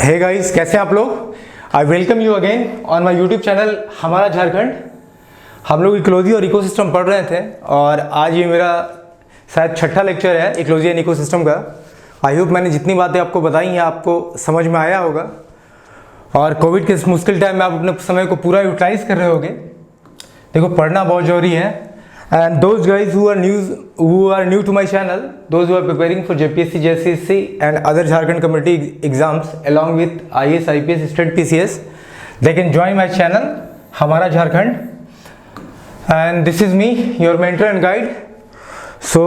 Hey guys, कैसे हैं आप लोग। I welcome you again on my YouTube channel हमारा झारखंड। हम लोग इकोलॉजी और इकोसिस्टम पढ़ रहे थे और आज ये मेरा शायद छठा लेक्चर है इकोलॉजी एंड इकोसिस्टम का। आई होप मैंने जितनी बातें आपको बताई हैं आपको समझ में आया होगा और कोविड के इस मुश्किल टाइम में आप अपने समय को पूरा यूटिलाइज कर रहे होगे। देखो, पढ़ना बहुत ज़रूरी है। And those guys who are new to my channel, those who are preparing for JPSC, JSSC and other Jharkhand community exams along with IAS, IPS, State PCS, they can join my channel हमारा Jharkhand. And this is me, your mentor and guide. So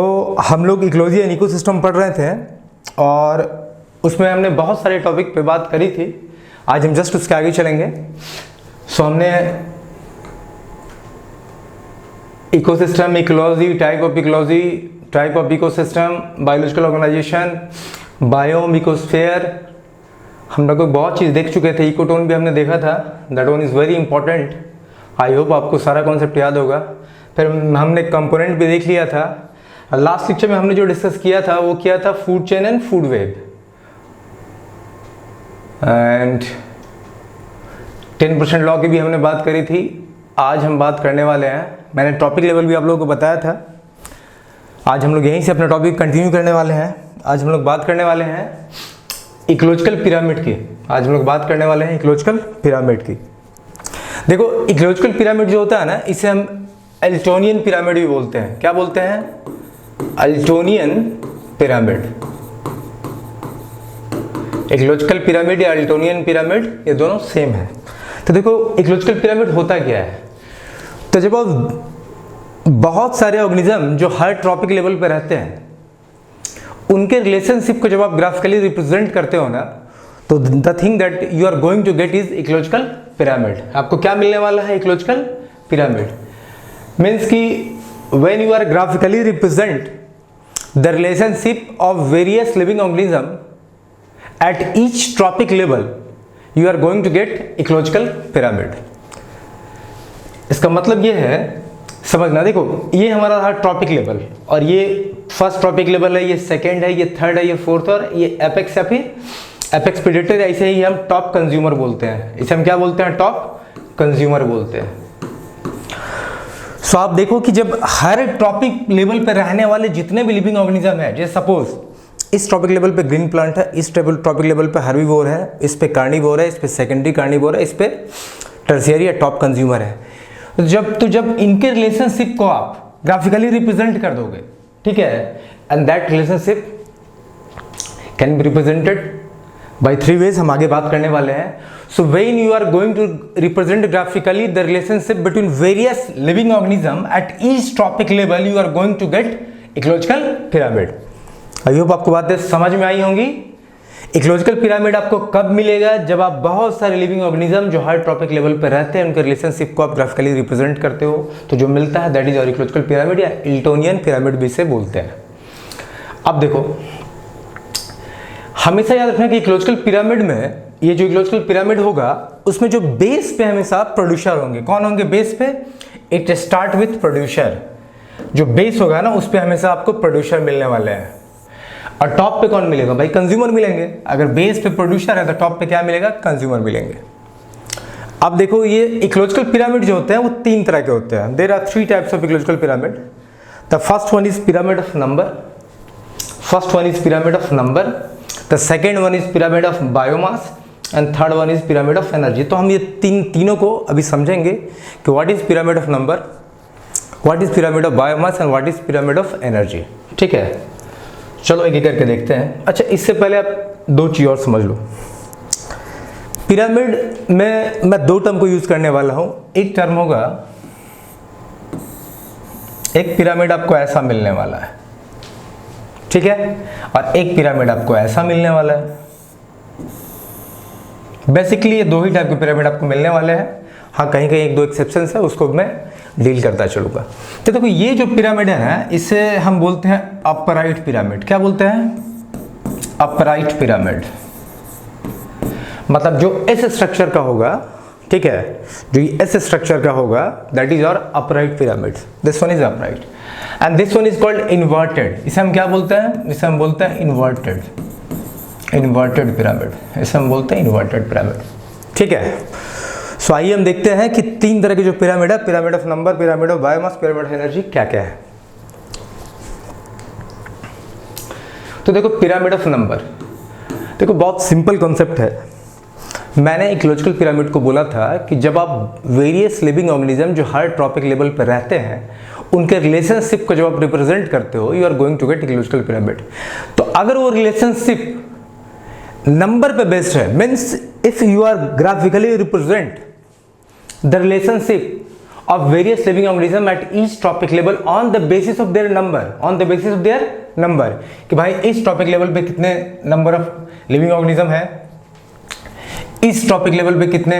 हम लोग ecology and ecosystem पढ़ रहे थे और उसमें हमने बहुत सारे टॉपिक पे बात करी थी। आज हम जस्ट उसके आगे चलेंगे। सो हमने ecosystem, ecology, type of ecosystem, biological organization, biome, ecosphere, हम लोग बहुत चीज़ देख चुके थे। इकोटोन भी हमने देखा था, that one is very important. I hope आपको सारा कॉन्सेप्ट याद होगा। फिर हमने कंपोनेंट भी देख लिया था। लास्ट लेक्चर में हमने जो डिस्कस किया था वो किया था food chain and food web and 10% law की भी हमने बात करी थी। आज हम बात करने वाले हैं, मैंने टॉपिक लेवल भी आप लोगों को बताया था। आज हम लोग यहीं से अपना टॉपिक कंटिन्यू करने वाले हैं। आज हम लोग बात करने वाले हैं इकोलॉजिकल पिरामिड की। आज हम लोग बात करने वाले हैं इकोलॉजिकल पिरामिड की। देखो, इकोलॉजिकल पिरामिड जो होता है ना, इसे हम अल्टोनियन पिरामिड भी बोलते हैं। क्या बोलते हैं? अल्टोनियन पिरामिड। इकोलॉजिकल पिरामिड या अल्टोनियन पिरामिड, ये दोनों सेम है। तो देखो, इकोलॉजिकल पिरामिड होता क्या है। तो जब आप बहुत सारे ऑर्गेनिज्म जो हर ट्रॉपिक लेवल पे रहते हैं उनके रिलेशनशिप को जब आप ग्राफिकली रिप्रेजेंट करते हो ना, तो the thing that you are going to get is ecological pyramid. आपको क्या मिलने वाला है? इकोलॉजिकल पिरामिड मीन्स कि when you are graphically represent the relationship of various living organism at each trophic level, you are going to get ecological pyramid. इसका मतलब ये है, समझना। देखो, ये हमारा रहा ट्रॉपिक लेवल और ये फर्स्ट ट्रॉपिक लेवल है, ये सेकंड है, ये थर्ड है, ये फोर्थ और ये एपेक्स या फिर एपेक्स प्रेडेटर। ऐसे ही हम टॉप कंज्यूमर बोलते हैं। इसे हम क्या बोलते हैं? टॉप कंज्यूमर बोलते हैं। सो आप देखो कि जब हर ट्रॉपिक लेवल पे रहने वाले जितने भी लिविंग ऑर्गेनिज्म है, जैसे सपोज इस ट्रॉपिक लेवल पे ग्रीन प्लांट है, इस ट्रॉपिक लेवल पे हर्बीवोर है, इस पे कार्निवोर है, इस पे सेकेंडरी कार्निवोर है, इस पे टर्शियरी या टॉप कंज्यूमर है। जब इनके रिलेशनशिप को आप ग्राफिकली रिप्रेजेंट कर दोगे, ठीक है, and that relationship can be represented by 3 ways. हम आगे बात करने वाले हैं। So when you are going to represent graphically the relationship between various living organism at each trophic level, you are going to get ecological pyramid. I hope आपको बातें समझ में आई होंगी। इकोलॉजिकल पिरामिड आपको कब मिलेगा? जब आप बहुत सारे लिविंग ऑर्गेनिज्म जो हर ट्रॉपिक लेवल पर रहते हैं उनके रिलेशनशिप को आप ग्राफिकली रिप्रेजेंट करते हो, तो जो मिलता है दैट इज और इकोलॉजिकल पिरामिड या इल्टोनियन पिरामिड भी इसे बोलते हैं। अब देखो, हमेशा याद रखना कि इकोलॉजिकल पिरामिड में, ये जो इकोलॉजिकल पिरामिड होगा उसमें जो बेस पे हमेशा प्रोड्यूसर होंगे। कौन होंगे बेस पे? It start with producer. जो बेस होगा ना, उस पर हमेशा आपको प्रोड्यूसर मिलने वाले हैं। और टॉप पे कौन मिलेगा? भाई कंज्यूमर मिलेंगे। अगर बेस पे प्रोड्यूसर है तो टॉप पे क्या मिलेगा? कंज्यूमर मिलेंगे। अब देखो, ये इकोलॉजिकल पिरामिड जो होते हैं वो 3 तरह के होते हैं। There are 3 types of ecological pyramid. The first one is pyramid of number, the second one is pyramid of biomass and third one is pyramid of energy. तो हम ये तीनों को अभी समझेंगे कि what is pyramid of number, what is pyramid of biomass and what is pyramid of energy. ठीक है, चलो एक एक करके देखते हैं। अच्छा, इससे पहले आप 2 चीज़ और समझ लो। पिरामिड में मैं 2 टर्म को यूज करने वाला हूं। एक टर्म होगा, एक पिरामिड आपको ऐसा मिलने वाला है, ठीक है, और एक पिरामिड आपको ऐसा मिलने वाला है। बेसिकली ये 2 ही टाइप के पिरामिड आपको मिलने वाले हैं। हाँ, कहीं कहीं 1-2 एक्सेप्शंस है, उसको मैं डील करता चलूंगा। तो देखो, ये जो पिरामिड है ना, इसे हम बोलते हैं अपराइट पिरामिड। क्या बोलते हैं? Upright pyramid. मतलब जो एस स्ट्रक्चर का होगा, ठीक है, जो एस स्ट्रक्चर का होगा दैट इज और upright pyramid. This one is upright and this one is called inverted. इसे हम क्या बोलते हैं? इसे हम बोलते हैं इन्वर्टेड। इन्वर्टेड पिरामिड, इसे हम बोलते हैं इन्वर्टेड पिरामिड। ठीक है, सो आइए हम देखते हैं कि 3 तरह के जो पिरामिड है, pyramid of number, pyramid of biomass, pyramid of energy, क्या क्या है। तो देखो पिरामिड ऑफ नंबर, देखो बहुत सिंपल कॉन्सेप्ट है। मैंने एक लॉजिकल पिरामिड को बोला था कि जब आप वेरियस लिविंग ऑर्गेनिज्म जो हर ट्रॉपिक लेवल पर रहते हैं उनके रिलेशनशिप को जब आप रिप्रेजेंट करते हो, you are going to get एक लॉजिकल पिरामिड। तो अगर वो रिलेशनशिप नंबर पे बेस्ड है, means if you are graphically represent the relationship of various living organism at each trophic level on the basis of their number, on the basis of their number, कि भाई इस tropic level पे कितने number of living organism है, इस tropic level पे कितने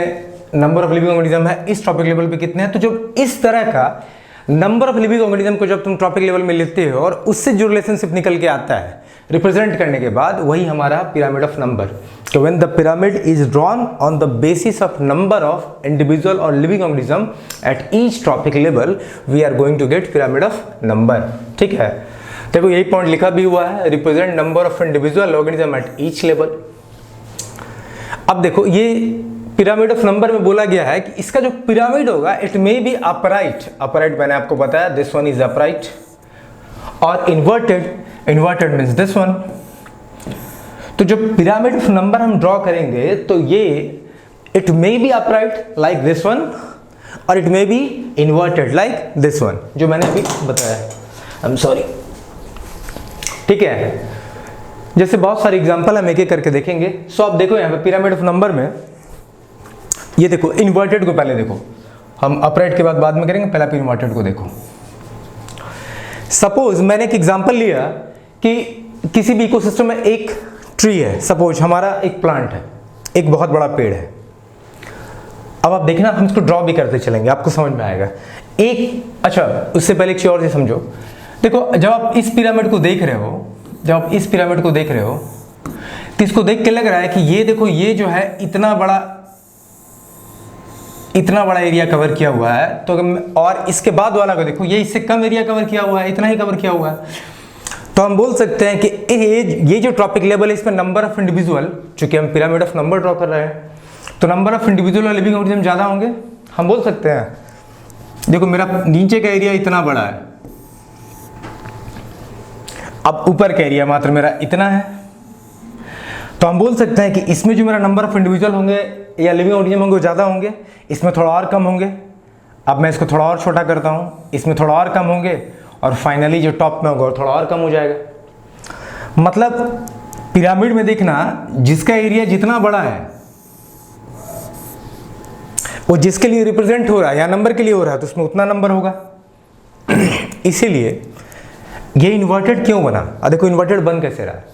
number of living organism है, इस ट्रॉपिक लेवल पे कितने हैं। तो जब इस तरह का नंबर ऑफ लिविंग ऑर्गेनिज्म को जब तुम ट्रॉपिक लेवल में लेते हो और उससे जो रिलेशनशिप निकल के आता है रिप्रेजेंट करने के बाद, वही हमारा पिरामिड ऑफ नंबर। तो when the pyramid is drawn on the basis of number of individual और living organism at each trophic level, we are going to get pyramid of number. ठीक है, देखो यही पॉइंट लिखा भी हुआ है, represent number of individual organism at each level. अब देखो ये पिरामिड ऑफ नंबर में बोला गया है कि इसका जो पिरामिड होगा it may be upright, upright मैंने आपको बताया, दिस वन इज अपराइट, और inverted, inverted means this one. तो जो पिरामिड ऑफ नंबर हम ड्रॉ करेंगे तो ये it may be upright like this one, और it may be inverted like this one, जो मैंने अभी बताया। I am sorry. ठीक है, जैसे बहुत सारे एग्जांपल हम एक एक करके देखेंगे। सो आप देखो यहाँ पे पिरामिड ऑफ नंबर में ये देखो इन्वर्टेड को पहले देखो, हम अपराइट के बाद में करेंगे, पहले आप इन्वर्टेड को देखो। सपोज मैंने एक एग्जांपल लिया कि किसी भी इकोसिस्टम में एक ट्री है, सपोज हमारा एक प्लांट है, एक बहुत बड़ा पेड़ है। अब आप देखना हम इसको ड्रॉ भी करते चलेंगे, आपको समझ में आएगा। एक अच्छा उससे पहले एक चीज और समझो, देखो जब आप इस पिरामिड को देख रहे हो, जब आप इस पिरामिड को देख रहे हो तो इसको देख के लग रहा है कि ये देखो ये जो है इतना बड़ा एरिया कवर किया हुआ है, तो और इसके बाद वाला को देखो ये इससे कम एरिया कवर किया हुआ है, इतना ही कवर किया हुआ है। तो हम बोल सकते हैं कि ये जो ट्रॉपिक लेवल है इसमें नंबर ऑफ इंडिविजुअल, चूंकि हम पिरामिड ऑफ नंबर ड्रॉ कर रहे हैं तो नंबर ऑफ इंडिविजुअल और लिविंग ऑर्गेनिज्म ज़्यादा होंगे। हम बोल सकते हैं देखो मेरा नीचे का एरिया इतना बड़ा है, अब ऊपर का एरिया मात्र मेरा इतना है, तो हम बोल सकते हैं कि इसमें जो मेरा नंबर ऑफ इंडिविजुअल होंगे या लिविंग ऑर्गेनिज्म होंगे ज़्यादा होंगे, इसमें थोड़ा और कम होंगे। अब मैं इसको थोड़ा और छोटा करता हूँ, इसमें थोड़ा और कम होंगे, और फाइनली जो टॉप में होगा थोड़ा और कम हो जाएगा। मतलब पिरामिड में देखना जिसका एरिया जितना बड़ा है वो जिसके लिए रिप्रेजेंट हो रहा है या नंबर के लिए हो रहा है तो उसमें उतना नंबर होगा। इसीलिए ये इन्वर्टेड क्यों बना। अब देखो इन्वर्टेड बन कैसे रहा है।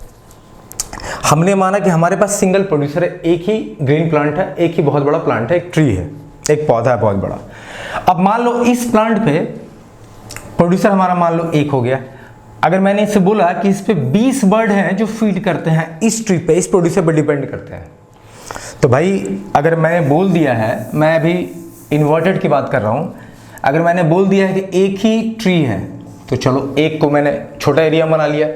हमने माना कि हमारे पास सिंगल प्रोड्यूसर है, एक ही ग्रीन प्लांट है, एक ही बहुत बड़ा प्लांट है, एक ट्री है, एक पौधा है बहुत बड़ा। अब मान लो इस प्लांट पे प्रोड्यूसर हमारा मान लो 1 हो गया। अगर मैंने इससे बोला कि इस पे 20 बर्ड हैं जो फीड करते हैं इस ट्री पे, इस प्रोड्यूसर पे डिपेंड करते हैं, तो भाई अगर मैंने बोल दिया है, मैं अभी इन्वर्टेड की बात कर रहा हूँ, अगर मैंने बोल दिया है कि एक ही ट्री है तो चलो एक को मैंने छोटा एरिया बना लिया।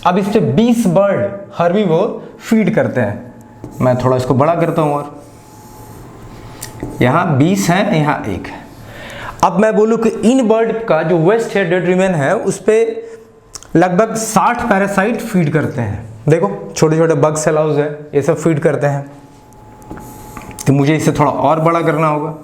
अब इस पे 20 बर्ड हर्बीवोर फीड करते हैं, मैं थोड़ा इसको बड़ा करता हूँ और यहाँ 20 है, यहाँ 1 है। अब मैं बोलूँ कि इन बर्ड का जो वेस्ट है डेड रिमेन है उस पर लगभग 60 पैरासाइट फीड करते हैं। देखो छोटे छोटे बग सेलाउज है, ये सब फीड करते हैं, तो मुझे इसे थोड़ा और बड़ा करना होगा।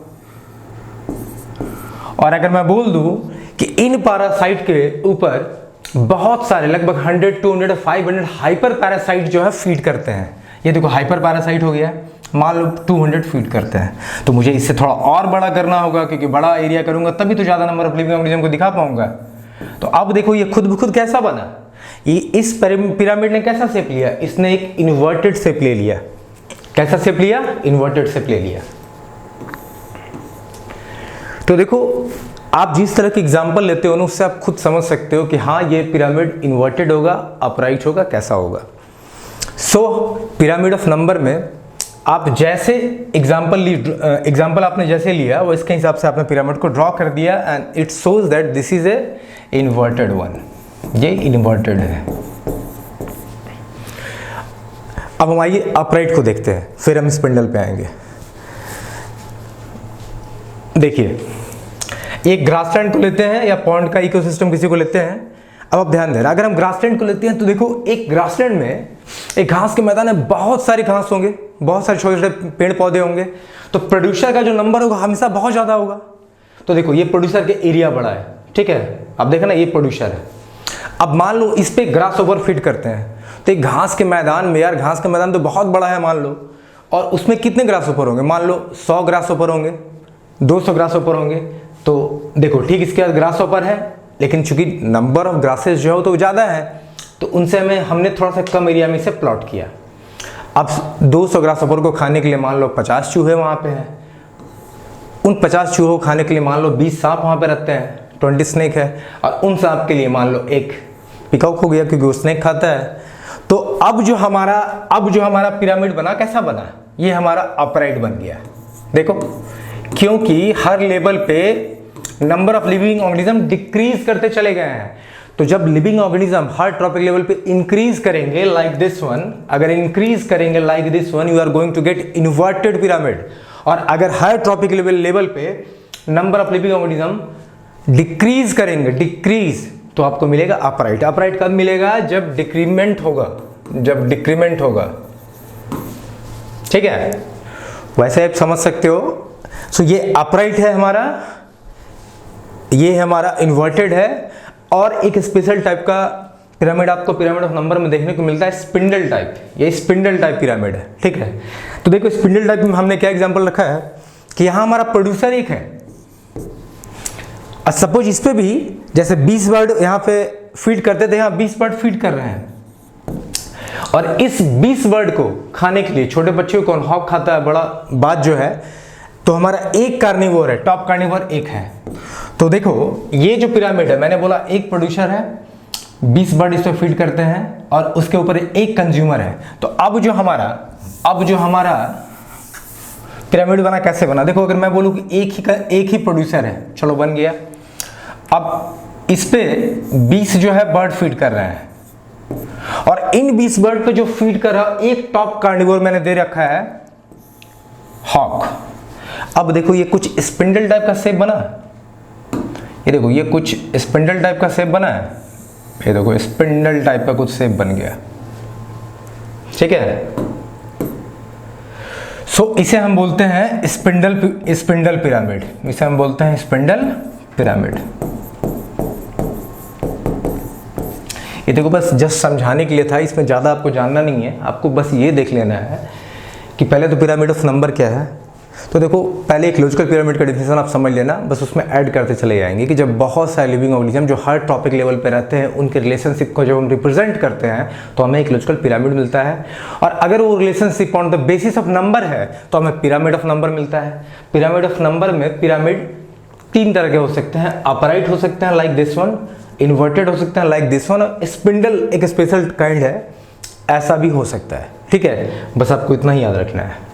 और अगर मैं बोल दूं कि इन पैरासाइट के ऊपर बहुत सारे लगभग 100, 200, 500 हाइपर पैरासाइट जो है फीड करते हैं, ये देखो हाइपर पैरासाइट हो गया, मान लो 200 फीड करते हैं, तो मुझे इससे थोड़ा और बड़ा करना होगा क्योंकि बड़ा एरिया करूंगा तभी तो ज़्यादा नंबर ऑफ लिविंग ऑर्गेनिज्म को दिखा पाऊंगा। तो अब देखो ये खुद ब खुद कैसा बना, ये इस पिरामिड ने कैसा शेप लिया, इसने एक इन्वर्टेड शेप ले लिया। कैसा शेप लिया? इन्वर्टेड शेप ले लिया। तो देखो आप जिस तरह की एग्जांपल लेते हो ना उससे आप खुद समझ सकते हो कि हाँ ये पिरामिड इन्वर्टेड होगा, अपराइट होगा, कैसा होगा। सो पिरामिड ऑफ नंबर में आप जैसे एग्जांपल आपने जैसे लिया वो इसके हिसाब से आपने पिरामिड को ड्रॉ कर दिया and it shows that this is a inverted one, ये इन्वर्टेड है। अब हम आइए अपराइट को देखते हैं, फिर हम स्पिंडल पे आएंगे। देखिए, एक ग्रासलैंड को लेते हैं या पॉन्ड का इकोसिस्टम किसी को लेते हैं। अब आप ध्यान देना, अगर हम ग्रासलैंड को लेते हैं तो देखो, एक ग्रासलैंड में एक घास के मैदान में बहुत सारे घास होंगे, बहुत सारे छोटे छोटे पेड़ पौधे होंगे, तो प्रोड्यूसर का जो नंबर होगा हमेशा बहुत ज़्यादा होगा। तो देखो, ये प्रोड्यूसर के एरिया बड़ा है, ठीक है, अब देखो ना, ये प्रोड्यूसर है। अब मान लो इस पे ग्रास ओवर फीड करते हैं, तो एक घास के मैदान में, यार घास का मैदान तो बहुत बड़ा है मान लो, और उसमें कितने ग्रास ओवर होंगे, मान लो 100 ग्रास ओवर होंगे, 200 ग्रास ओवर होंगे। तो देखो, ठीक इसके बाद ग्रास ओवर है, लेकिन चूंकि नंबर ऑफ ग्रासेस जो है तो ज़्यादा है, तो उनसे हमने थोड़ा सा कम एरिया में से प्लॉट किया। अब 200 ग्रास ओवर को खाने के लिए मान लो 50 चूहे वहाँ पे हैं, उन 50 चूहों को खाने के लिए मान लो 20 सांप वहाँ पे रहते हैं, 20 स्नेक है, और उन सांप के लिए मान लो एक पिकॉक हो गया, क्योंकि वो स्नेक खाता है। तो अब जो हमारा पिरामिड बना, कैसा बना, ये हमारा अपराइट बन गया। देखो, क्योंकि हर लेवल पे number of living organism decrease करते चले गए हैं। तो जब लिविंग ऑर्गेनिज्म हर ट्रॉपिक लेवल पे इंक्रीज करेंगे लाइक दिस वन, अगर इंक्रीज करेंगे like this one, you are going to get inverted pyramid. और अगर हर ट्रॉपिक लेवल पे number of living organism decrease करेंगे, तो आपको मिलेगा अपराइट। अपराइट कब मिलेगा, जब डिक्रीमेंट होगा, ठीक है, वैसे आप समझ सकते हो। सो ये अपराइट है हमारा, ये हमारा इन्वर्टेड है, और एक स्पेशल टाइप का पिरामिड आपको पिरामिड ऑफ नंबर में देखने को मिलता है, स्पिंडल टाइप। ये स्पिंडल टाइप पिरामिड है, ठीक है। तो देखो, स्पिंडल टाइप में हमने क्या एग्जांपल रखा है कि यहां हमारा प्रोड्यूसर एक है, और सपोज इस पे भी जैसे 20 बर्ड यहां पे फीड करते थे, यहां 20 बर्ड फीड कर रहे हैं, और इस 20 बर्ड को खाने के लिए, छोटे बच्चों को कौन हॉक खाता है, बड़ा बात जो है, तो हमारा एक कार्निवोर है, टॉप कार्निवोर एक है। तो देखो, ये जो पिरामिड है, मैंने बोला एक प्रोड्यूसर है, 20 बर्ड इस पे फीड करते हैं, और उसके ऊपर एक कंज्यूमर है। तो अब जो हमारा पिरामिड बना, कैसे बना, देखो, अगर मैं बोलूं कि एक ही प्रोड्यूसर है, चलो बन गया। अब इस पे 20 जो है बर्ड फीड कर रहे हैं, और इन 20 बर्ड पे जो फीड कर रहा, एक टॉप कार्निवोर मैंने दे रखा है, हॉक। अब देखो, ये कुछ स्पिंडल टाइप का शेप बना, ये देखो, ये कुछ स्पिंडल टाइप का शेप बना है, ये देखो स्पिंडल टाइप का कुछ शेप बन गया, ठीक है। सो इसे हम बोलते हैं स्पिंडल पिरामिड, इसे हम बोलते हैं स्पिंडल पिरामिड। ये देखो, बस जस्ट समझाने के लिए था, इसमें ज़्यादा आपको जानना नहीं है, आपको बस ये देख लेना है कि पहले तो पिरामिड ऑफ नंबर क्या है। तो देखो, पहले एक लॉजिकल पिरामिड का डिफिनेशन आप समझ लेना, बस उसमें ऐड करते चले जाएंगे कि जब बहुत सारे लिविंग ऑर्गेनिज्म जो हर टॉपिक लेवल पे रहते हैं, उनके रिलेशनशिप को जब हम रिप्रेजेंट करते हैं, तो हमें एक लॉजिकल पिरामिड मिलता है। और अगर वो relationship on the basis of number है, तो हमें पिरामिड ऑफ नंबर मिलता है। पिरामिड ऑफ नंबर में पिरामिड 3 तरह के हो सकते हैं, अपराइट हो सकते हैं लाइक दिस वन, इन्वर्टेड हो सकते हैं लाइक दिस वन, स्पिंडल एक स्पेशल काइंड है, ऐसा भी हो सकता है, ठीक है। बस आपको इतना ही याद रखना है।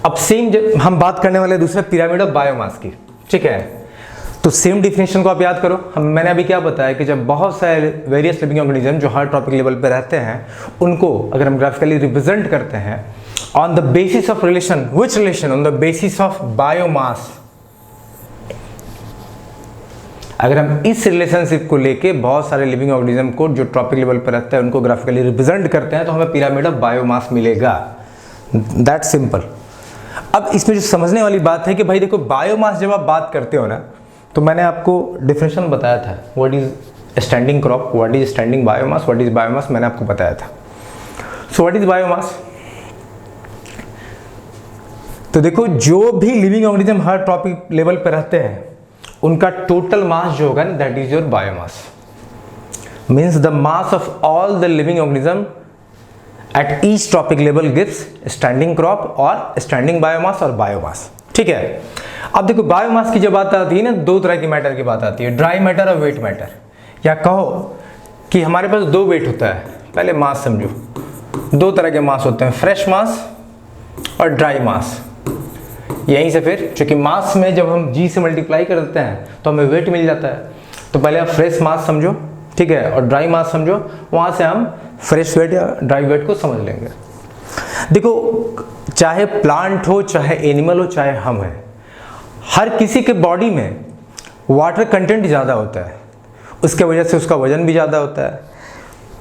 अब सेम जब हम बात करने वाले दूसरे पिरामिड ऑफ बायोमास की, ठीक है, तो सेम डिफिनेशन को आप याद करो। मैंने अभी क्या बताया कि जब बहुत सारे वेरियस लिविंग ऑर्गेनिज्म जो हर टॉपिक लेवल पे रहते हैं, उनको अगर हम ग्राफिकली रिप्रेजेंट करते हैं on the basis of relation, which relation, on the basis of biomass. अगर हम इस रिलेशनशिप को लेके बहुत सारे लिविंग ऑर्गेनिज्म को जो टॉपिक लेवल पर रहते हैं, उनको ग्राफिकली रिप्रेजेंट करते हैं, तो हमें पिरामिड ऑफ बायोमास मिलेगा। That simple. अब इसमें जो समझने वाली बात है कि भाई देखो, बायोमास जब आप बात करते हो ना, तो मैंने आपको डिफिनेशन बताया था, what is standing crop, what is standing biomass, what is biomass, मैंने आपको बताया था। सो व्हाट इज बायोमास, तो देखो, जो भी लिविंग ऑर्गेनिज्म हर टॉपिक लेवल पे रहते हैं, उनका टोटल मास जो होगा ना, that is your biomass. Means the mass of all the living organism at each topic level gives standing crop और स्टैंडिंग बायोमास और बायोमास, ठीक है। अब देखो, बायोमास की जब बात आती है ना, 2 तरह की मैटर की बात आती है, ड्राई मैटर और वेट मैटर। या कहो कि हमारे पास 2 वेट होता है, पहले मास समझो, 2 तरह के मास होते हैं, फ्रेश मास और ड्राई मास। यहीं से फिर, चूंकि मास में जब हम जी से मल्टीप्लाई कर देते हैं तो हमें वेट मिल जाता है, तो पहले आप फ्रेश मास समझो, ठीक है, और ड्राई मास समझो, वहां से हम फ्रेश वेट या ड्राई वेट को समझ लेंगे। देखो, चाहे प्लांट हो, चाहे एनिमल हो, चाहे हम हैं, हर किसी के बॉडी में वाटर कंटेंट ज़्यादा होता है, उसके वजह से उसका वजन भी ज़्यादा होता है।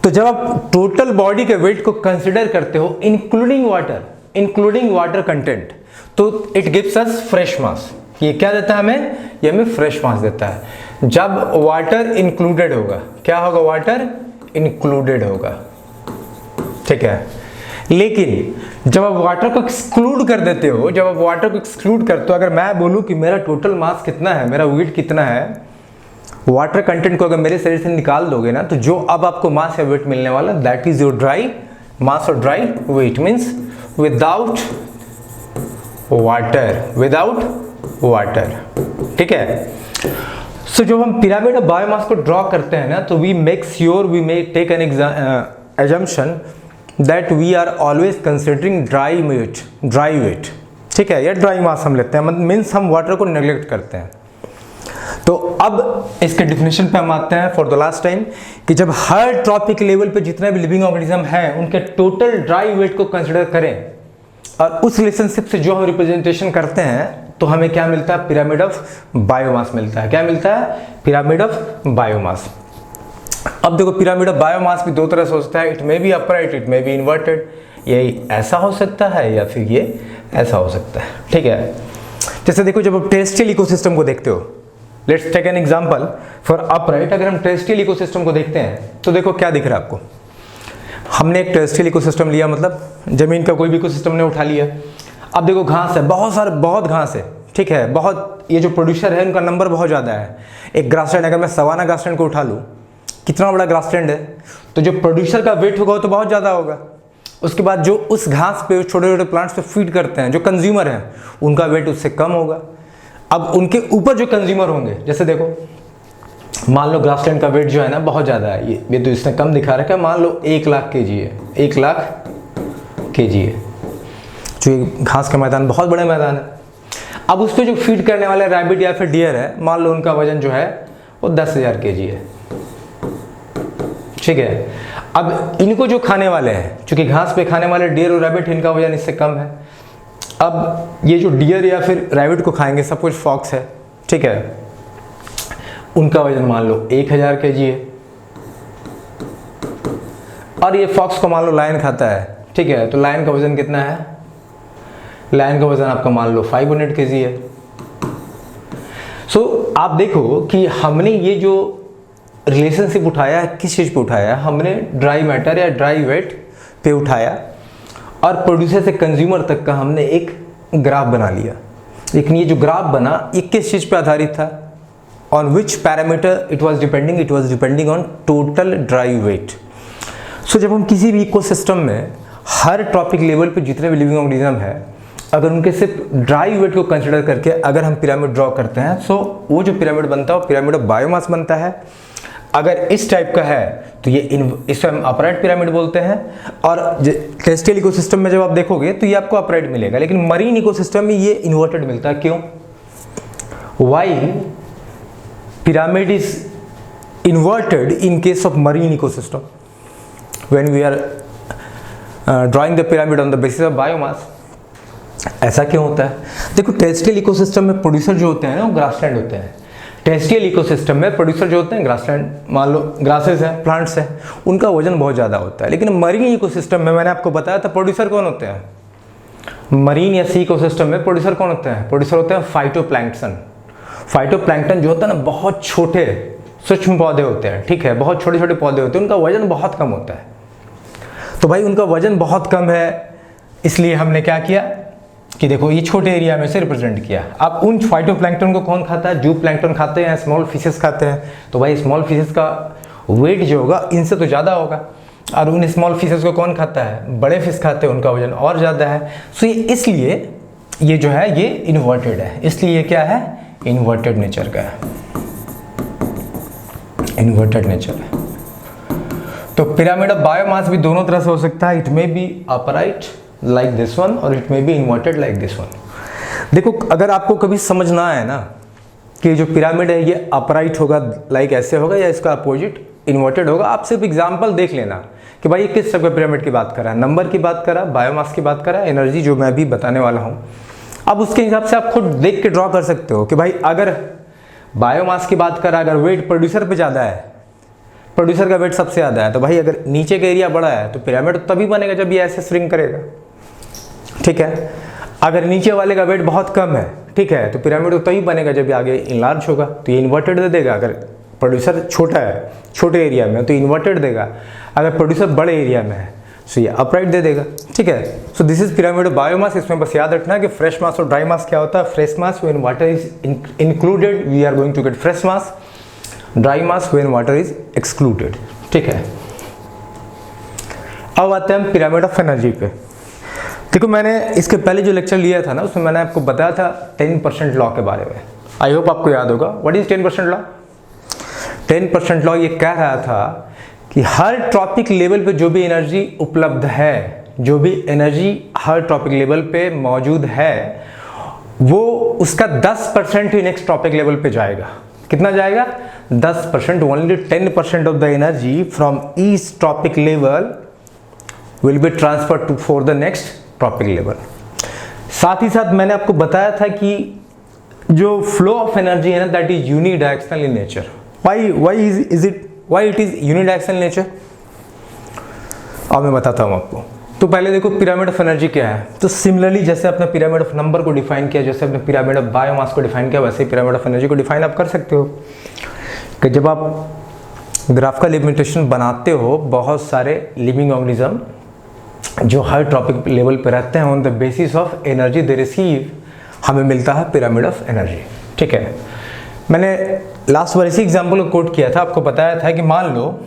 तो जब आप टोटल बॉडी के वेट को कंसिडर करते हो इंक्लूडिंग वाटर कंटेंट, तो इट गिव्स अस फ्रेश मास। ये क्या देता है हमें? ये हमें फ्रेश मास देता है। जब वाटर इंक्लूडेड होगा, क्या होगा? वाटर इंक्लूडेड होगा, ठीक है। लेकिन जब आप वाटर को एक्सक्लूड कर देते हो, जब आप वाटर को एक्सक्लूड करते हो, अगर मैं बोलूं कि मेरा टोटल मास कितना है, मेरा वेट कितना है, वाटर कंटेंट को अगर मेरे शरीर से निकाल दोगे ना, तो जो अब आपको मास या वेट मिलने वाला, that is your dry mass और dry weight, means without water, ठीक है। सो जब हम पिरामिड ऑफ बायोमास को ड्रॉ करते हैं ना, तो we may take an assumption that we are always considering dry weight, ठीक है, या ड्राई मास हम लेते हैं, मीन्स हम वाटर को नेग्लेक्ट करते हैं। तो अब इसके डिफिनेशन पे हम आते हैं फॉर द लास्ट टाइम, कि जब हर ट्रॉपिक लेवल पे जितने भी लिविंग ऑर्गेनिज्म हैं उनके टोटल ड्राई वेट को कंसिडर करें और उस रिलेशनशिप से जो हम रिप्रेजेंटेशन करते हैं, तो हमें क्या मिलता है? पिरामिड ऑफ बायोमास मिलता है। क्या मिलता है? Pyramid of biomass. अब देखो, पिरामिड ऑफ बायोमास भी दो तरह से हो सकता है, it may be upright, it may be inverted. ये ऐसा हो सकता है या फिर ये ऐसा हो सकता है, ठीक है। जैसे देखो, जब आप टेरेस्ट्रियल इकोसिस्टम को देखते हो, let's take an example for upright. अगर हम टेरेस्ट्रियल इकोसिस्टम को देखते हैं तो देखो क्या दिख रहा है आपको। हमने एक टेरेस्ट्रियल इकोसिस्टम लिया, मतलब जमीन का कोई भी इकोसिस्टम ने उठा लिया। अब देखो, घास है, बहुत घास है, ठीक है, बहुत, ये जो प्रोड्यूसर है उनका नंबर बहुत ज़्यादा है। एक ग्रासलैंड, अगर मैं सवाना ग्रासलैंड को उठा लूँ, कितना बड़ा ग्रासलैंड है, तो जो प्रोड्यूसर का वेट होगा वो तो बहुत ज़्यादा होगा। उसके बाद जो उस घास पे, छोटे छोटे प्लांट्स पे फीड करते हैं, जो कंज्यूमर हैं, उनका वेट उससे कम होगा। अब उनके ऊपर जो कंज्यूमर होंगे, जैसे देखो, मान लो ग्रासलैंड का वेट जो है ना बहुत ज़्यादा है, ये तो इसने कम दिखा रखा है, मान लो 1 लाख kg है, 1 लाख kg है, जो घास का मैदान बहुत बड़ा मैदान है। अब उस पर जो फीड करने वाले रैबिट या फिर डियर है, मान लो उनका वजन जो है वो 10,000 kg है, ठीक है। अब इनको जो खाने वाले हैं, चूंकि घास पे खाने वाले डियर और रैबिट, इनका वजन इससे कम है। अब ये जो डियर या फिर रैबिट को खाएंगे, सब कुछ फॉक्स है, ठीक है, उनका वजन मान लो 1000 kg है। और ये फॉक्स को मान लो लायन खाता है, ठीक है, तो लायन का वजन कितना है? लायन का वजन आपका मान लो 500 kg है। सो आप देखो कि हमने ये जो रिलेशनशिप उठाया है, किस चीज़ पे उठाया है? हमने ड्राई मैटर या ड्राई वेट पे उठाया, और प्रोड्यूसर से कंज्यूमर तक का हमने एक ग्राफ बना लिया। लेकिन ये जो ग्राफ बना, ये किस चीज़ पे आधारित था? On which parameter it was depending? It was depending on total dry weight. So जब हम किसी भी इकोसिस्टम में हर ट्रॉपिक लेवल पे जितने भी लिविंग ऑर्गेनिज्म है, अगर उनके सिर्फ ड्राई वेट को कंसिडर करके अगर हम पिरामिड ड्रॉ करते हैं, सो वो जो पिरामिड बनता है वो पिरामिड ऑफ बायोमास बनता है। अगर इस टाइप का है तो ये इसे हम अपराइट पिरामिड बोलते हैं। और टेरेस्ट्रियल इकोसिस्टम में जब आप देखोगे तो ये आपको अपराइट मिलेगा, लेकिन मरीन इकोसिस्टम में ये इन्वर्टेड मिलता है। क्यों? Why pyramid is inverted in case of marine ecosystem when we are drawing the pyramid on the basis of biomass. ऐसा क्यों होता है? देखो, टेरेस्ट्रियल इकोसिस्टम में प्रोड्यूसर जो होते हैं ना, वो ग्रासलैंड होते हैं। टेरेस्ट्रियल इकोसिस्टम में प्रोड्यूसर जो होते हैं ग्रासलैंड, मान लो ग्रासेस हैं, प्लांट्स हैं, उनका वजन बहुत ज़्यादा होता है। लेकिन मरीन इकोसिस्टम में मैंने आपको बताया था प्रोड्यूसर कौन होते हैं? मरीन या सी इकोसिस्टम में प्रोड्यूसर कौन होते हैं? प्रोड्यूसर होते हैं फाइटोप्लैंक्टन। फाइटोप्लैंक्टन जो होता है ना, बहुत छोटे सूक्ष्म पौधे होते हैं, ठीक है, बहुत छोटे छोटे पौधे होते हैं, उनका वजन बहुत कम होता है। तो भाई उनका वजन बहुत कम है, इसलिए हमने क्या किया कि देखो ये छोटे एरिया में से रिप्रेजेंट किया। अब उन फाइटोप्लैंक्टन को कौन खाता है? जूट प्लैंक्टन खाते हैं, स्मॉल फिशेस खाते हैं। तो भाई स्मॉल फिशेस का वेट जो होगा इनसे तो ज़्यादा होगा, और उन स्मॉल फिशेस को कौन खाता है? बड़े फिश खाते हैं, उनका वजन और ज़्यादा है। सो ये इसलिए ये जो है ये इन्वर्टेड है, इसलिए ये क्या है? इन्वर्टेड नेचर का है, इन्वर्टेड नेचर है। तो पिरामिड ऑफ बायोमास भी दोनों तरह से हो सकता है। It may be upright like this one और it may be inverted like this one. देखो, अगर आपको कभी समझना है ना कि जो पिरामिड है ये अपराइट होगा, लाइक ऐसे होगा, या इसका अपोजिट इन्वर्टेड होगा। आप सिर्फ एग्जाम्पल देख लेना कि भाई किस टाइप का पिरामिड की बात कर रहा है, नंबर की बात कर रहा है, बायोमास की बात कर रहा है, एनर्जी जो मैं अभी बताने वाला हूँ। अब उसके हिसाब से आप खुद देख के ड्रॉ कर सकते हो कि भाई अगर बायोमास की बात कर रहा है, अगर वेट प्रोड्यूसर पे ज़्यादा है, प्रोड्यूसर का वेट सबसे ज़्यादा है, तो भाई अगर नीचे का एरिया बड़ा है तो पिरामिड तभी बनेगा जब ये ऐसे स्विंग करेगा, ठीक है। अगर नीचे वाले का वेट बहुत कम है, ठीक है, तो पिरामिड तभी बनेगा जब ये आगे इनलार्ज होगा, तो ये इन्वर्टेड दे देगा। अगर प्रोड्यूसर छोटा है, छोटे एरिया में, तो इन्वर्टेड देगा। अगर प्रोड्यूसर बड़े एरिया में है तो ये अपराइट दे देगा, ठीक है। So this is pyramid of biomass. इसमें बस याद रखना कि फ्रेश मास और ड्राई मास क्या होता है। Fresh mass when water is included we are going to get fresh mass, dry mass when water is excluded, ठीक है। अब आते हैं हम पिरामिड ऑफ एनर्जी पे। देखो मैंने इसके पहले जो लेक्चर लिया था ना, उसमें मैंने आपको बताया था 10% लॉ के बारे में। आई होप आपको याद होगा। What is 10% law? 10% लॉ ये कह रहा था कि हर ट्रॉपिक लेवल पे जो भी एनर्जी उपलब्ध है, जो भी एनर्जी हर ट्रॉपिक लेवल पे मौजूद है, वो उसका 10% ही नेक्स्ट ट्रॉपिक लेवल पे जाएगा। कितना जाएगा? 10%। Only 10% of the energy from each trophic level will be transfer to for the next trophic level. साथ ही साथ मैंने आपको बताया था कि जो फ्लो ऑफ एनर्जी है ना, that is unidirectional in nature. Why it is unidirectional nature? अब मैं बताता हूँ आपको। तो पहले देखो पिरामिड ऑफ एनर्जी क्या है। तो सिमिलरली जैसे आपने पिरामिड ऑफ नंबर को डिफाइन किया, जैसे आपने पिरामिड ऑफ बायोमास को डिफाइन किया, वैसे पिरामिड ऑफ एनर्जी को डिफाइन आप कर सकते हो कि जब आप ग्राफिकल लिमिटेशन बनाते हो, बहुत सारे लिविंग ऑर्गेनिज्म जो हर ट्रॉपिक लेवल पे रहते हैं, on the basis of energy they receive, हमें मिलता है पिरामिड ऑफ एनर्जी, ठीक है। मैंने लास्ट बार इसी एग्जांपल को कोट किया था, आपको बताया था कि मान लो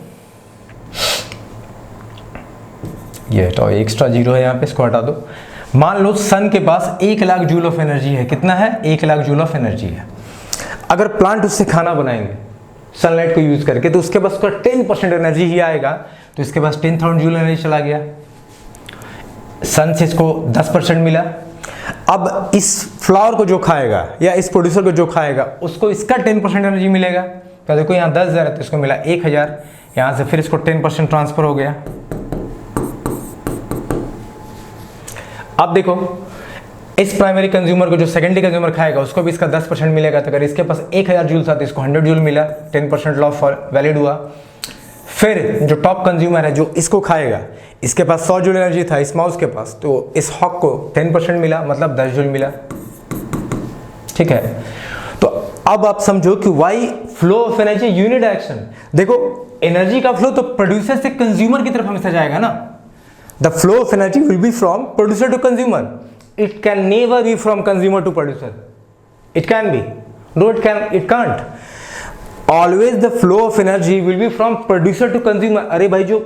ये तो एक्स्ट्रा जीरो है यहाँ पे, इसको हटा दो। मान लो सन के पास 1 लाख जूल ऑफ एनर्जी है। कितना है? 1 लाख जूल ऑफ एनर्जी है। अगर प्लांट उससे खाना बनाएंगे सनलाइट को यूज करके, तो उसके पास उसका 10% एनर्जी ही आएगा, तो इसके पास 10,000 जूल एनर्जी चला गया। सन से इसको 10% मिला। अब इस फ्लावर को जो खाएगा या इस प्रोड्यूसर को जो खाएगा, उसको इसका 10% एनर्जी मिलेगा। तो देखो यहाँ 10,000 है तो इसको मिला 1,000, यहाँ से फिर इसको 10% ट्रांसफर हो गया। अब देखो इस प्राइमरी कंज्यूमर को जो सेकेंडरी कंज्यूमर खाएगा, उसको भी इसका 10% मिलेगा। तो अगर इसके पास 1000 जूल था तो इसको 100 जूल मिला, 10% लॉ वैलिड हुआ। फिर जो टॉप कंज्यूमर है जो इसको खाएगा, इसके पास 100 जूल एनर्जी था इस माउस के पास, तो इस हॉक को 10% मिला, मतलब 10 जूल मिला, ठीक है। तो अब आप समझो कि वाई फ्लो ऑफ एनर्जी यूनिडायरेक्शन। देखो एनर्जी का फ्लो तो प्रोड्यूसर से कंज्यूमर की तरफ हमेशा जाएगा ना। The flow of energy will be from producer to consumer. It can never be from consumer to producer. It can be. No, it can't. Always the flow of energy will be from producer to consumer. अरे भाई जो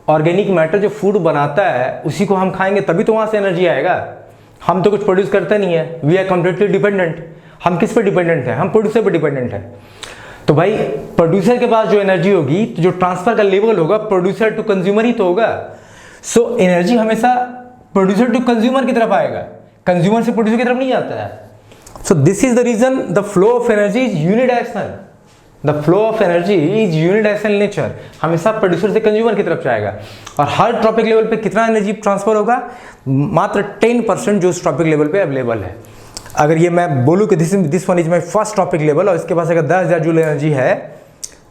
organic matter जो food बनाता है उसी को हम खाएंगे तभी तो वहाँ से एनर्जी आएगा। हम तो कुछ प्रोड्यूस करते नहीं है। We are completely dependent. हम किस पे डिपेंडेंट हैं? हम प्रोड्यूसर पे डिपेंडेंट हैं। तो भाई प्रोड्यूसर के पास जो एनर्जी होगी, तो जो ट्रांसफर का लेवल होगा प्रोड्यूसर टू कंज्यूमर ही तो होगा। सो एनर्जी हमेशा प्रोड्यूसर टू कंज्यूमर की तरफ आएगा, कंज्यूमर से प्रोड्यूसर की तरफ नहीं आता है। So this is the reason the flow of energy is unidirectional. The flow of energy is unidirectional nature. हमेशा प्रोड्यूसर से कंज्यूमर की तरफ जाएगा। और हर ट्रॉपिक लेवल पे कितना एनर्जी ट्रांसफर होगा? मात्र 10% जो उस ट्रॉपिक लेवल पे अवेलेबल है। अगर ये मैं बोलूँ कि this one is my first trophic level और इसके पास अगर 10,000 जूल एनर्जी है,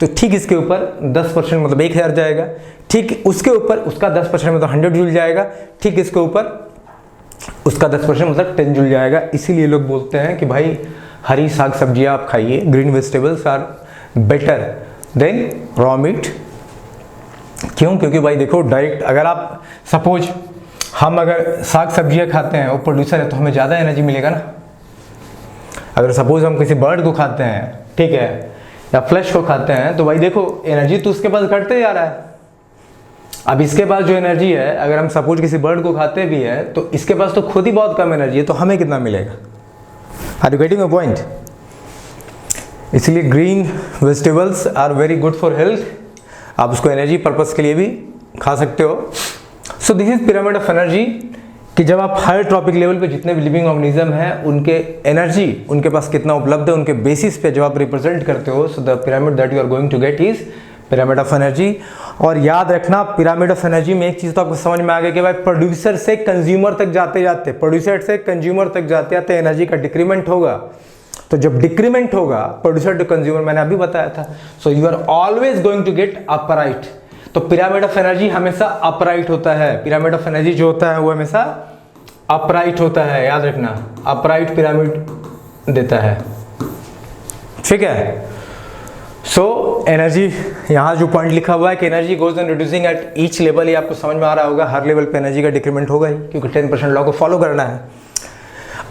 तो ठीक इसके ऊपर 10% मतलब 1,000 जाएगा। ठीक उसके ऊपर उसका 10% मतलब 100 जूल जाएगा। ठीक इसके ऊपर उसका 10% मतलब 10 जूल जाएगा। इसीलिए लोग बोलते हैं कि भाई हरी साग सब्जियां आप खाइए, green vegetables are better than raw meat. क्यों? क्योंकि भाई देखो डायरेक्ट अगर आप सपोज हम अगर साग सब्जियां खाते हैं और प्रोड्यूसर है तो हमें ज़्यादा एनर्जी मिलेगा ना। अगर सपोज हम किसी बर्ड को खाते हैं, ठीक है, या फ्लैश को खाते हैं, तो भाई देखो एनर्जी तो उसके पास घटते जा रहा है। अब इसके पास जो एनर्जी है, अगर हम सपोज किसी बर्ड को खाते भी है तो इसके पास तो खुद ही बहुत कम एनर्जी है, तो हमें कितना मिलेगा? Are you getting a point? इसलिए green vegetables are very good for health. आप उसको एनर्जी पर्पस के लिए भी खा सकते हो। सो this is pyramid of energy, कि जब आप हर ट्रॉपिक लेवल पे जितने भी लिविंग ऑर्गेनिज्म हैं उनके एनर्जी उनके पास कितना उपलब्ध है, उनके बेसिस पे जब आप रिप्रेजेंट करते हो, so the pyramid that you are going to get is pyramid of energy. और याद रखना पिरामिड ऑफ एनर्जी में एक चीज़ तो आपको समझ में आ गई कि भाई प्रोड्यूसर से कंज्यूमर तक जाते जाते, प्रोड्यूसर से कंज्यूमर तक जाते जाते एनर्जी का डिक्रीमेंट होगा। तो जब डिक्रीमेंट होगा प्रोड्यूसर टू कंज्यूमर, मैंने अभी बताया था, so you are always going to get upright. तो पिरामिड ऑफ एनर्जी हमेशा अपराइट होता है। पिरामिड ऑफ एनर्जी जो होता है वो हमेशा अपराइट होता है, याद रखना, अपराइट पिरामिड देता है, ठीक है। सो एनर्जी, यहाँ जो पॉइंट लिखा हुआ है कि energy goes on reducing eight each level, ये आपको समझ में आ रहा होगा, हर लेवल पे एनर्जी का डिक्रीमेंट होगा ही, क्योंकि 10% लॉ को फॉलो करना है।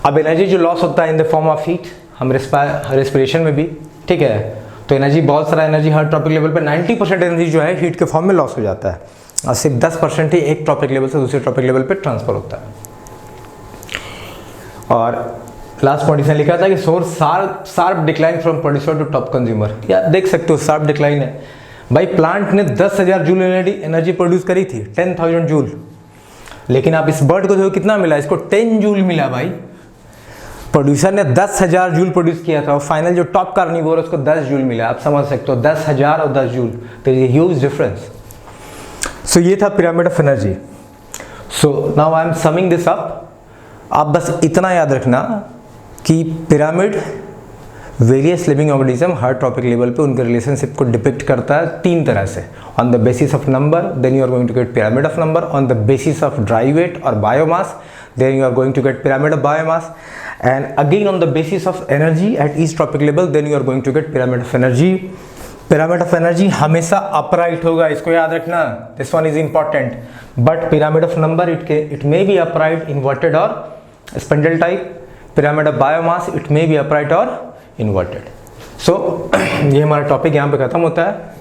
अब एनर्जी जो लॉस होता है in the form of heat, हम रेस्पिरेशन में भी, ठीक है, तो एनर्जी, बहुत सारा एनर्जी हर टॉपिक लेवल पे 90% एनर्जी जो है हीट के फॉर्म में लॉस हो जाता है, और सिर्फ 10% ही एक टॉपिक लेवल से दूसरे टॉपिक लेवल पे ट्रांसफर होता है। और लास्ट पॉइंट इसने लिखा था कि source sharp decline from producer to top consumer. या देख सकते हो शार्प डिक्लाइन है भाई। प्लांट ने 10,000 जूल एनर्जी प्रोड्यूस करी थी, 10,000 जूल, लेकिन आप इस बर्ड को देखो कितना मिला, इसको 10 जूल मिला भाई। प्रोड्यूसर ने 10,000 जूल प्रोड्यूस किया था और फाइनल जो टॉप कार्निवोर उसको 10 जूल मिला। आप समझ सकते हो 10,000 और 10 जूल, तो ये ह्यूज डिफरेंस। सो ये था pyramid of energy. So now I am summing this up. आप बस इतना याद रखना कि पिरामिड वेरियस लिविंग ऑर्गेनिज्म हर टॉपिक लेवल पे उनके रिलेशनशिप को डिपिक्ट करता है 3 तरह से। On the basis of number, then you are going to get pyramid of number. On the basis of dry weight और biomass, then you are going to get pyramid of biomass. And again on the basis of energy at each topic level, then you are going to get pyramid of energy. Pyramid of energy हमेशा upright होगा, इसको याद रखना, this one is important. But pyramid of number it may be upright, inverted और spindle type. Pyramid of biomass it may be upright और inverted. So ये हमारा topic यहाँ पे खत्म होता है।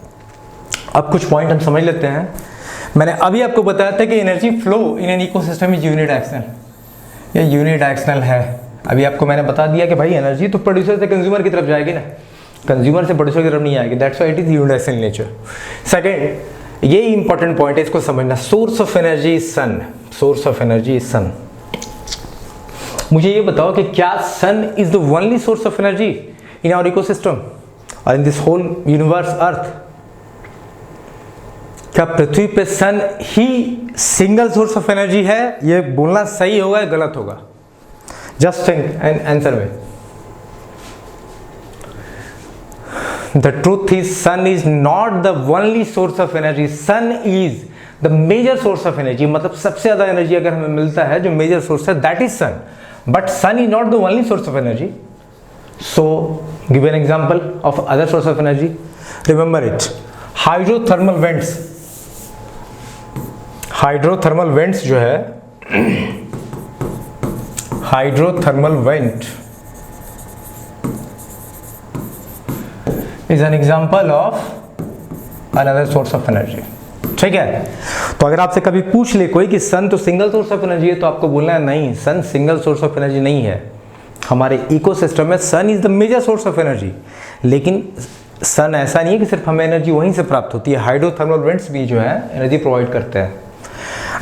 अब कुछ पॉइंट हम समझ लेते हैं। मैंने अभी आपको बताया था कि energy flow in an ecosystem is unidirectional, ये यूनिडायरेक्शनल है। अभी आपको मैंने बता दिया कि भाई एनर्जी तो प्रोड्यूसर से कंज्यूमर की तरफ जाएगी ना, कंज्यूमर से प्रोड्यूसर की तरफ नहीं आएगी, that's why it is unidirectional nature. Second, ये इंपॉर्टेंट पॉइंट है, इसको समझना, source of energy is sun. Source of energy is sun. मुझे ये बताओ कि क्या sun is the only source of energy in our ecosystem और in this whole universe earth? क्या पृथ्वी पे सन ही सिंगल सोर्स ऑफ एनर्जी है? ये बोलना सही होगा या गलत होगा? जस्ट थिंक एंड आंसर में। The truth is sun is not the only source of energy. Sun is the major source of energy. मतलब सबसे ज़्यादा एनर्जी अगर हमें मिलता है जो मेजर सोर्स है, that is sun. But sun is not the only source of energy. So give an example of other source of energy. Remember it. Hydrothermal vents. Hydrothermal vents जो है, hydrothermal vent is an example of another source of energy. ठीक है, तो अगर आपसे कभी पूछ ले कोई कि सन तो सिंगल सोर्स ऑफ एनर्जी है, तो आपको बोलना है नहीं, sun single source of energy नहीं है। हमारे इकोसिस्टम में sun is the major source of energy, लेकिन सन ऐसा नहीं है कि सिर्फ हमें एनर्जी वहीं से प्राप्त होती है, हाइड्रोथर्मल वेंट्स भी जो है एनर्जी प्रोवाइड करते हैं।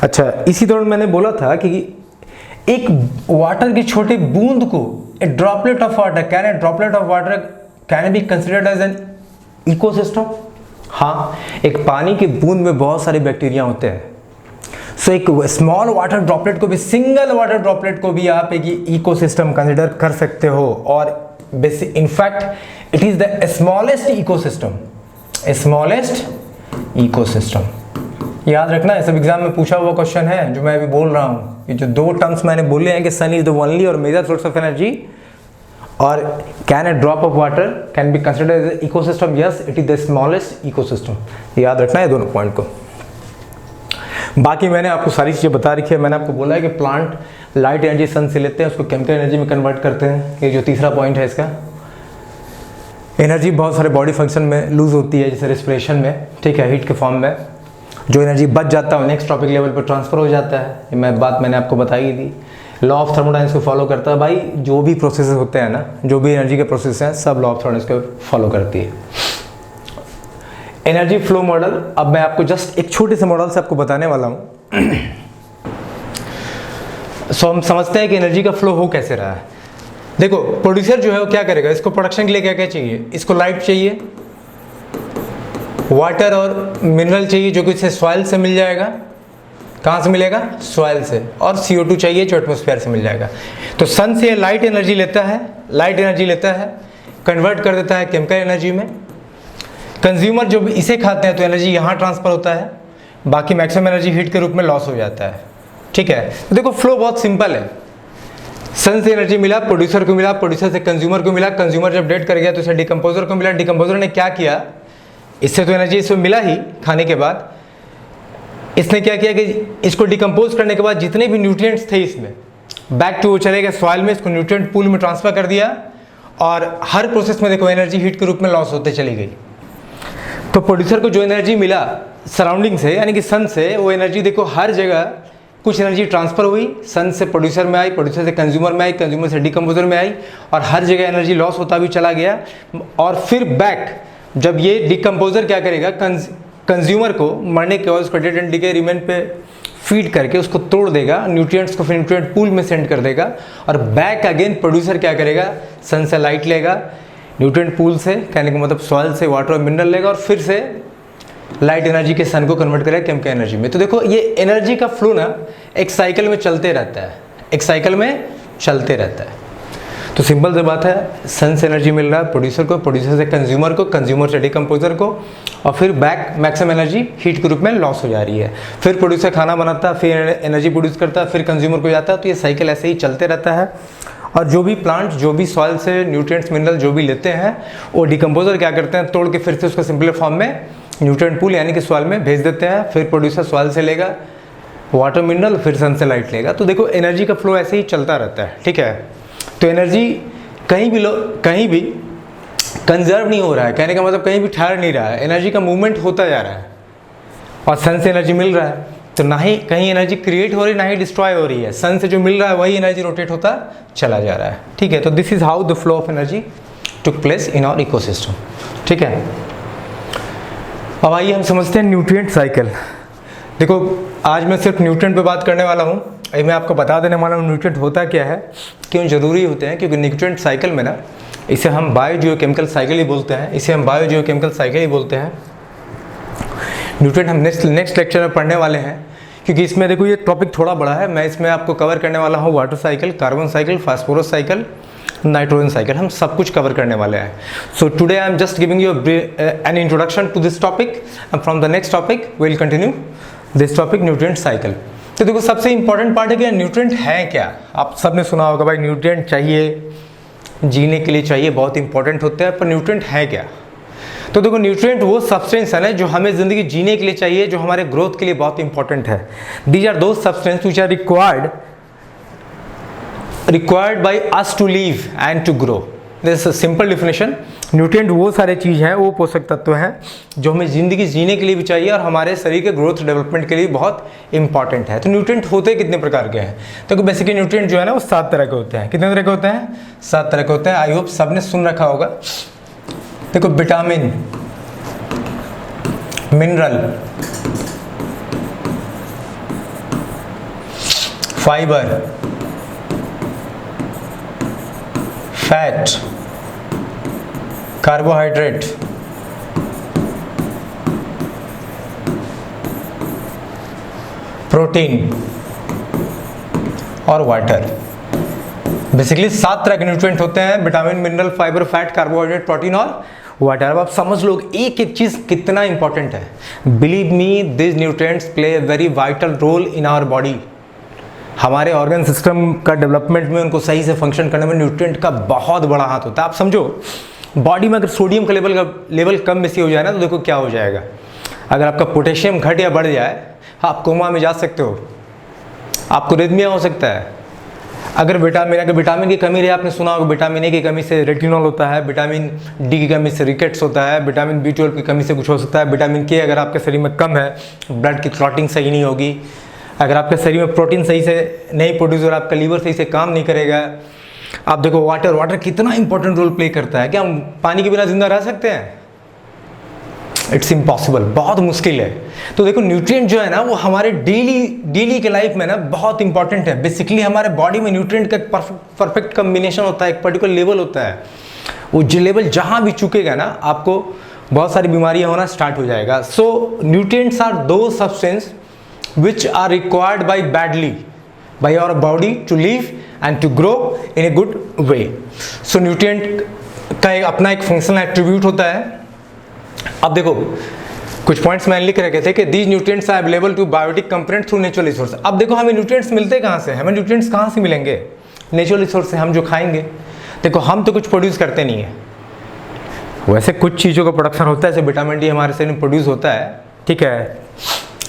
अच्छा, इसी दौरान मैंने बोला था कि एक वाटर की छोटी बूंद को, a droplet of water, can a droplet of water can be considered as an ecosystem? हाँ, एक पानी की बूंद में बहुत सारे बैक्टीरिया होते हैं। सो एक स्मॉल वाटर ड्रॉपलेट को भी, सिंगल वाटर ड्रॉपलेट को भी आप एक इकोसिस्टम कंसिडर कर सकते हो। और in fact it is the smallest ecosystem, smallest ecosystem. याद रखना, सब एग्जाम में पूछा हुआ क्वेश्चन है जो मैं अभी बोल रहा हूँ। ये जो दो टर्म्स मैंने बोले हैं कि सन इज द ओनली और मेजर सोर्स ऑफ एनर्जी, और can a drop of water can be considered as ecosystem? Yes, it is the smallest ecosystem. याद रखना है दोनों पॉइंट को। बाकी मैंने आपको सारी चीज़ें बता रखी है। मैंने आपको बोला है कि प्लांट लाइट एनर्जी सन से लेते हैं, उसको केमिकल एनर्जी में कन्वर्ट करते हैं। ये जो तीसरा पॉइंट है इसका, एनर्जी बहुत सारे बॉडी फंक्शन में लूज होती है, जैसे रेस्पिरेशन में, ठीक है, हीट के फॉर्म में। जो एनर्जी बच जाता है नेक्स्ट टॉपिक लेवल पर ट्रांसफर हो जाता है। ये मैंने आपको बताई थी। लॉ ऑफ थर्मोडायनेमिक्स को फॉलो करता है भाई। जो भी प्रोसेस होते हैं ना, जो भी एनर्जी के प्रोसेस हैं, सब लॉ ऑफ थर्मोडायनेमिक्स को फॉलो करती है। एनर्जी फ्लो मॉडल, अब मैं आपको जस्ट एक छोटे से मॉडल से आपको बताने वाला हूं। सो हम समझते हैं कि एनर्जी का फ्लो हो कैसे रहा है। देखो, प्रोड्यूसर जो है वो क्या करेगा, इसको प्रोडक्शन के लिए क्या क्या चाहिए? इसको लाइट चाहिए, वाटर और मिनरल चाहिए जो कि इसे सॉइल से मिल जाएगा। कहाँ से मिलेगा? सॉइल से। और CO2 चाहिए जो एटमॉस्फेयर से मिल जाएगा। तो सन से लाइट एनर्जी लेता है, कन्वर्ट कर देता है केमिकल एनर्जी में। कंज्यूमर जो इसे खाते हैं तो एनर्जी यहाँ ट्रांसफर होता है, बाकी मैक्सिमम एनर्जी हीट के रूप में लॉस हो जाता है। ठीक है, तो देखो फ्लो बहुत सिंपल है। सन से एनर्जी मिला, प्रोड्यूसर को मिला, प्रोड्यूसर से कंज्यूमर को मिला, कंज्यूमर जब डेड कर गया तो इसे डिकम्पोजर को मिला, डिकम्पोजर ने क्या किया, इससे तो एनर्जी इसको मिला ही खाने के बाद, इसने क्या किया कि इसको डिकम्पोज करने के बाद जितने भी न्यूट्रिएंट्स थे इसमें बैक टू वो चले गए सॉइल में, इसको न्यूट्रिएंट पूल में ट्रांसफर कर दिया। और हर प्रोसेस में देखो एनर्जी हीट के रूप में लॉस होते चली गई। तो प्रोड्यूसर को जो एनर्जी मिला सराउंडिंग से यानी कि सन से, वो एनर्जी देखो हर जगह कुछ एनर्जी ट्रांसफर हुई, सन से प्रोड्यूसर में आई, प्रोड्यूसर से कंज्यूमर में आई, कंज्यूमर से डिकम्पोजर में आई, और हर जगह एनर्जी लॉस होता भी चला गया। और फिर बैक जब ये डिकम्पोजर क्या करेगा, कंज्यूमर को मरने के बाद उसको डेड एंड डिके रिमेन पे फीड करके उसको तोड़ देगा, न्यूट्रिएंट्स को फिर न्यूट्रिएंट पूल में सेंड कर देगा। और बैक अगेन प्रोड्यूसर क्या करेगा, सन से लाइट लेगा, न्यूट्रिएंट पूल से, कहने का मतलब सॉइल से वाटर और मिनरल लेगा, और फिर से लाइट एनर्जी के सन को कन्वर्ट करेगा केमिकल एनर्जी में। तो देखो ये एनर्जी का फ्लो ना एक साइकिल में चलते रहता है, एक साइकिल में चलते रहता है। तो सिंपल सी बात है, सन से एनर्जी मिल रहा है प्रोड्यूसर को, प्रोड्यूसर से कंज्यूमर को, कंज्यूमर से डिकम्पोजर को, और फिर बैक मैक्सिमम एनर्जी हीट के रूप में लॉस हो जा रही है। फिर प्रोड्यूसर खाना बनाता है, फिर एनर्जी प्रोड्यूस करता है, फिर कंज्यूमर को जाता है। तो ये साइकिल ऐसे ही चलते रहता है। और जो भी प्लांट जो भी सॉइल से न्यूट्रिएंट्स मिनरल जो भी लेते हैं, वो डिकम्पोजर क्या करते हैं, तोड़ के फिर से उसको सिंपल फॉर्म में न्यूट्रिएंट पूल यानी कि सॉइल में भेज देते हैं। फिर प्रोड्यूसर सॉइल से लेगा वाटर मिनरल, फिर सन से लाइट लेगा। तो देखो एनर्जी का फ्लो ऐसे ही चलता रहता है। ठीक है, तो एनर्जी कहीं भी कंजर्व नहीं हो रहा है, कहने का मतलब कहीं भी ठहर नहीं रहा है, एनर्जी का मूवमेंट होता जा रहा है। और सन से एनर्जी मिल रहा है तो ना ही कहीं एनर्जी क्रिएट हो रही है ना ही डिस्ट्रॉय हो रही है, सन से जो मिल रहा है वही एनर्जी रोटेट होता चला जा रहा है। ठीक है, तो this is how the flow of energy took place in our ecosystem. ठीक है, अब आइए हम समझते हैं न्यूट्रिएंट साइकिल। देखो आज मैं सिर्फ न्यूट्रिएंट पे बात करने वाला हूँ। मैं आपको बता देने वाला हूँ न्यूट्रिएंट होता क्या है, क्यों ज़रूरी होते हैं। क्योंकि न्यूट्रिएंट साइकिल में ना, इसे हम बायोजियोकेमिकल साइकिल ही बोलते हैं, न्यूट्रिएंट हम नेक्स्ट लेक्चर में पढ़ने वाले हैं। क्योंकि इसमें देखो ये टॉपिक थोड़ा बड़ा है, मैं इसमें आपको कवर करने वाला हूँ water cycle, carbon cycle, phosphorus cycle, nitrogen cycle, हम सब कुछ कवर करने वाले हैं। So today I am just giving you an introduction to this topic, and from the next topic we will continue this topic nutrient cycle. तो देखो सबसे important part है कि न्यूट्रिएंट है क्या। आप सबने सुना होगा भाई न्यूट्रिएंट चाहिए, जीने के लिए चाहिए, बहुत इंपॉर्टेंट होते हैं, पर न्यूट्रिएंट है क्या। तो देखो न्यूट्रिएंट वो सब्सटेंस है ना जो हमें ज़िंदगी जीने के लिए चाहिए, जो हमारे ग्रोथ के लिए बहुत इंपॉर्टेंट है। These are those substance which are required by us to live and to grow. This simple definition. Nutrient वो सारे चीज़ हैं, वो पोषक तत्व हैं जो हमें ज़िंदगी जीने के लिए भी चाहिए और हमारे शरीर के ग्रोथ डेवलपमेंट के लिए बहुत इंपॉर्टेंट है। तो न्यूट्रिएंट होते कितने प्रकार के हैं, तो बेसिकली न्यूट्रिएंट जो है ना वो 7 तरह के होते हैं। कितने तरह के होते हैं? 7 तरह के होते हैं। आई होप सबने सुन रखा होगा। देखो vitamin, mineral, fibre, fat, carbohydrate, protein और वाटर। बेसिकली 7 तरह के न्यूट्रिएंट होते हैं, vitamin, mineral, fibre, fat, carbohydrate, protein और वाटर। अब आप समझ लो एक एक चीज कितना इंपॉर्टेंट है। Believe me, this nutrients play a very vital role in our body. हमारे ऑर्गन सिस्टम का डेवलपमेंट में, उनको सही से फंक्शन करने में न्यूट्रिएंट का बहुत बड़ा हाथ होता है। आप समझो बॉडी में अगर सोडियम का लेवल कम बेसी हो जाए ना, तो देखो क्या हो जाएगा। अगर आपका पोटेशियम घट या बढ़ जाए, आप कोमा में जा सकते हो, आपको रिदमिया हो सकता है। अगर विटामिन की कमी रहे, आपने सुना होगा विटामिन ए की कमी से रेटिनॉल होता है, विटामिन डी की कमी से रिकेट्स होता है, विटामिन B12 की कमी से कुछ हो सकता है, विटामिन के अगर आपके शरीर में कम है, ब्लड की क्लॉटिंग सही नहीं होगी, अगर आपके शरीर में प्रोटीन सही से नहीं प्रोड्यूस हो रहा, आपका लीवर सही से काम नहीं करेगा। आप देखो वाटर कितना इंपॉर्टेंट रोल प्ले करता है। क्या हम पानी के बिना जिंदा रह सकते हैं? इट्स इम्पॉसिबल, बहुत मुश्किल है। तो देखो न्यूट्रिएंट जो है ना वो हमारे डेली के लाइफ में ना बहुत इंपॉर्टेंट है। बेसिकली हमारे बॉडी में न्यूट्रिएंट का परफेक्ट कम्बिनेशन होता है, एक पर्टिकुलर लेवल होता है। वो जो लेवल जहाँ भी चुकेगा ना, आपको बहुत सारी बीमारियां होना स्टार्ट हो जाएगा। So nutrients are those substance which are required by badly by our body to live and to grow in a good way. So nutrient का अपना एक फंक्शनल एट्रीब्यूट होता है। अब देखो कुछ पॉइंट्स मैंने लिख रखे थे कि these nutrients are available to biotic component through natural resource. अब देखो हमें न्यूट्रिएंट्स मिलते कहाँ से, हमें न्यूट्रिएंट्स कहाँ से मिलेंगे, नेचुरल रिसोर्स से, हम जो खाएंगे। देखो हम तो कुछ प्रोड्यूस करते नहीं है, वैसे कुछ चीज़ों का प्रोडक्शन होता है, जैसे विटामिन डी हमारे शरीर में प्रोड्यूस होता है, ठीक है,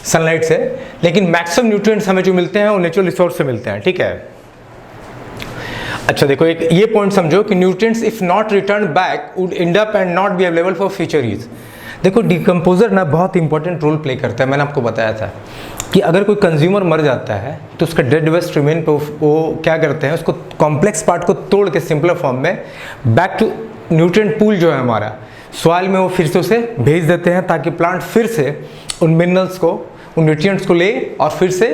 सनलाइट से, लेकिन मैक्सिमम न्यूट्रिएंट्स हमें जो मिलते हैं वो नेचुरल रिसोर्स से मिलते हैं, ठीक है। अच्छा देखो एक ये पॉइंट समझो कि nutrients if not return back would and up and not be available for future use. देखो डिकम्पोजर ना बहुत इंपॉर्टेंट रोल प्ले करता है। मैंने आपको बताया था कि अगर कोई कंज्यूमर मर जाता है तो उसका डेड वेस्ट रिमेन पे वो क्या करते हैं, उसको कॉम्प्लेक्स पार्ट को तोड़ के सिंपलर फॉर्म में बैक टू न्यूट्रिएंट पूल जो है हमारा सॉइल में वो फिर से उसे भेज देते हैं, ताकि प्लांट फिर से उन मिनरल्स को, उन न्यूट्रिएंट्स को ले और फिर से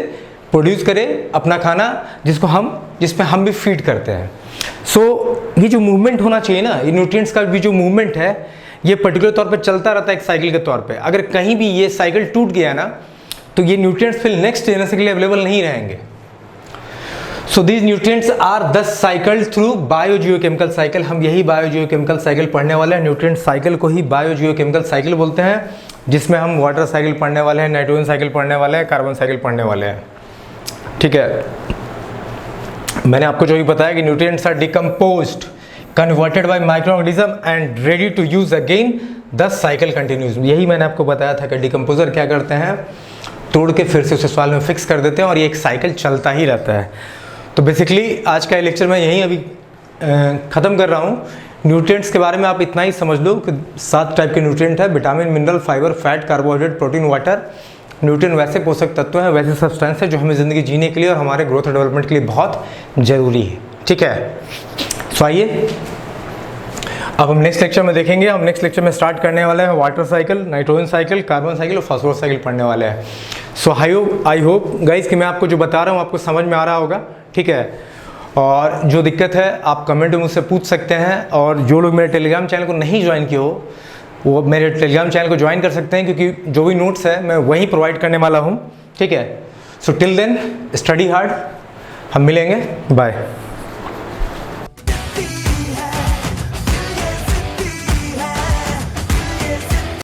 प्रोड्यूस करे अपना खाना, जिसमें हम भी फीड करते हैं। सो ये जो मूवमेंट होना चाहिए ना, ये न्यूट्रिएंट्स का भी जो मूवमेंट है ये पर्टिकुलर तौर पे चलता रहता है एक साइकिल के तौर पे। अगर कहीं भी ये साइकिल टूट गया ना तो ये न्यूट्रिएंट्स फिर नेक्स्ट जनरेशन के लिए अवेलेबल नहीं रहेंगे। So these nutrients are the cycle through biogeochemical cycle. हम यही बायोजियोकेमिकल साइकिल पढ़ने वाले हैं। न्यूट्रिएंट साइकिल को ही बायोजियोकेमिकल साइकिल बोलते हैं, जिसमें हम वाटर साइकिल पढ़ने वाले हैं, नाइट्रोजन साइकिल पढ़ने वाले हैं, कार्बन साइकिल पढ़ने वाले हैं, ठीक है। मैंने आपको जो भी बताया कि nutrients are decomposed, converted by microorganism and ready to use again, the cycle continues. यही मैंने आपको बताया था कि डिकम्पोजर क्या करते हैं, तोड़ के फिर से उसे सॉइल में फिक्स कर देते हैं और ये एक साइकिल चलता ही रहता है। तो बेसिकली आज का लेक्चर मैं यहीं अभी ख़त्म कर रहा हूँ। न्यूट्रिएंट्स के बारे में आप इतना ही समझ लो कि 7 टाइप के न्यूट्रिएंट है: vitamin, mineral, fibre, fat, carbohydrate, protein, water. Nutrient वैसे पोषक तत्व हैं, वैसे सब्सटेंस है जो हमें ज़िंदगी जीने के लिए और हमारे ग्रोथ और डेवलपमेंट के लिए बहुत ज़रूरी है, ठीक है। सो आइए अब हम नेक्स्ट लेक्चर में देखेंगे। हम नेक्स्ट लेक्चर में स्टार्ट करने वाले हैं water cycle, nitrogen cycle, carbon cycle और फास्फोरस साइकिल पढ़ने वाले हैं। सो आई होप गाइस कि मैं आपको जो बता रहा हूँ आपको समझ में आ रहा होगा, ठीक है। और जो दिक्कत है आप कमेंट में मुझसे पूछ सकते हैं, और जो लोग मेरे टेलीग्राम चैनल को नहीं ज्वाइन किए हो वो मेरे टेलीग्राम चैनल को ज्वाइन कर सकते हैं, क्योंकि जो भी नोट्स है मैं वहीं प्रोवाइड करने वाला हूँ, ठीक है। So till then study hard, हम मिलेंगे, बाय।